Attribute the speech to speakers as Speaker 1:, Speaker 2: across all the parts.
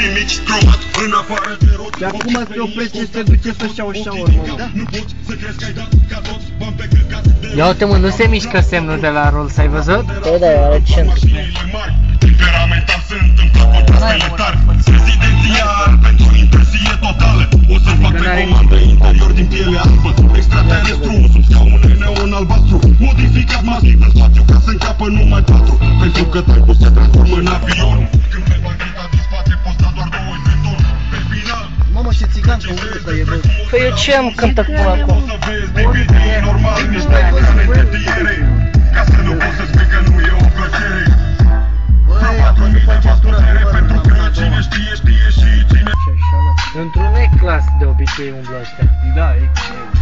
Speaker 1: nimic stromat în afară de rot.
Speaker 2: Și acum se oprește și se duce să-și ia o șaurmă, da?
Speaker 1: Nu poți să crezi că ai dat ca toți bani pe căcat de
Speaker 3: Ia uite mă, nu se mișcă semnul de la Rolls, ai văzut?
Speaker 4: Da, da, are centru.
Speaker 1: Temperamental se întâmplă cu proastele tari. Rezidențial pentru impresie totală. O să fac pe comandă interior din piele albă. Extraterestru sub scaune neon albastru. Modificat masiv în spațiu ca să încapă numai 4. Pentru că tribul se transformă în avion. Când pe bancheta din spate poți da doar 2 beton. Pe final
Speaker 2: Mamă, și țigan că urâtă e, bă.
Speaker 4: Păi eu ce am cântat până acum?
Speaker 1: o să vezi baby, e normal. Niște întârziere. Ca să nu poți să spui că nu e o plăcere. Pentru că cine știe, știe și cine.
Speaker 3: Într-un E-class de obicei umblă ăștia.
Speaker 2: Da, excelent.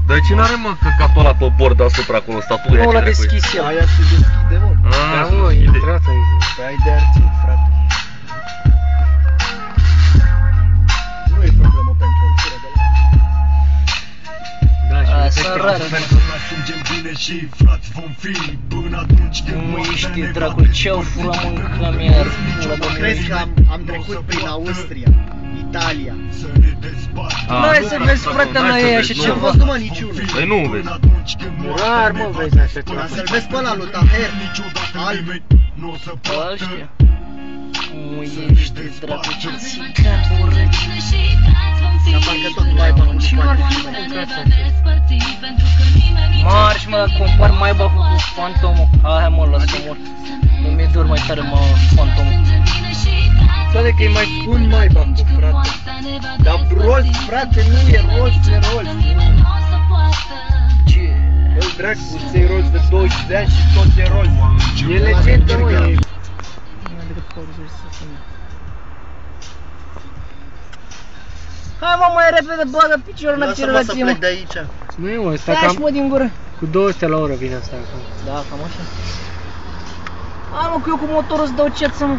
Speaker 5: Dar ce n-are mă căcatul ăla pe bord deasupra acolo, statuia?
Speaker 4: Nu l-a deschis el.
Speaker 2: Aia se deschide, mă.
Speaker 3: Da, mă, intrați aici.
Speaker 2: Păi ai de arțit, frate. Nu e problemă pentru o fură de la...
Speaker 3: Da, și uite
Speaker 4: Sunt
Speaker 3: că-
Speaker 4: rare.
Speaker 1: Ajungem bine și frați vom fi până atunci când
Speaker 4: Nu
Speaker 1: moartea
Speaker 4: știe
Speaker 1: ne
Speaker 4: dracul
Speaker 1: va
Speaker 4: ce-au furat mâncăm iar.
Speaker 2: Crezi că am trecut prin Austria, Italia.
Speaker 1: să ne dezbatem.
Speaker 5: Ah,
Speaker 4: N-ai
Speaker 5: nu,
Speaker 4: să
Speaker 5: nu,
Speaker 4: vezi,
Speaker 5: nu,
Speaker 4: frate,
Speaker 5: n-ai
Speaker 4: la
Speaker 5: să
Speaker 4: ei
Speaker 5: vezi,
Speaker 4: așa
Speaker 5: nu.
Speaker 2: Ce-am
Speaker 4: ceva.
Speaker 2: văzut, mă, niciunul.
Speaker 5: Păi nu vezi.
Speaker 3: Rar, mă, vezi așa
Speaker 2: Dar
Speaker 3: ceva.
Speaker 2: să-l vezi pe ăla lui Taher. Alb.
Speaker 1: Nu o să
Speaker 4: Ăla
Speaker 1: poată.
Speaker 4: știe. Nu ești dracu ce țigan urât.
Speaker 2: Dar parcă tot mai bă,
Speaker 4: Ce ar fi Marș, mă, compar Maybach-ul cu Phantom-ul. Hai, mă, lasă mor. Nu mi-e dor mai tare, mă, Phantom-ul.
Speaker 2: Toate că e mai bun Maybach-ul, frate. Dar Rolls, frate, nu e Rolls, e Rolls.
Speaker 4: Ce?
Speaker 2: Îl dracu, ți-ai Rolls de 20 de ani și tot e Rolls.
Speaker 3: E legendă, mă, e...
Speaker 4: Hai, mă, mai repede, bagă piciorul în
Speaker 2: Lasă-mă să
Speaker 4: accelerație, mă.
Speaker 2: plec de aici.
Speaker 3: Nu e, mă, ăsta
Speaker 4: Stai,
Speaker 3: cam...
Speaker 4: mă, din gură.
Speaker 3: Cu 200 la oră vine asta acum.
Speaker 4: Da, cam așa. Hai, mă, că eu cu motorul îți dau ceață, mă.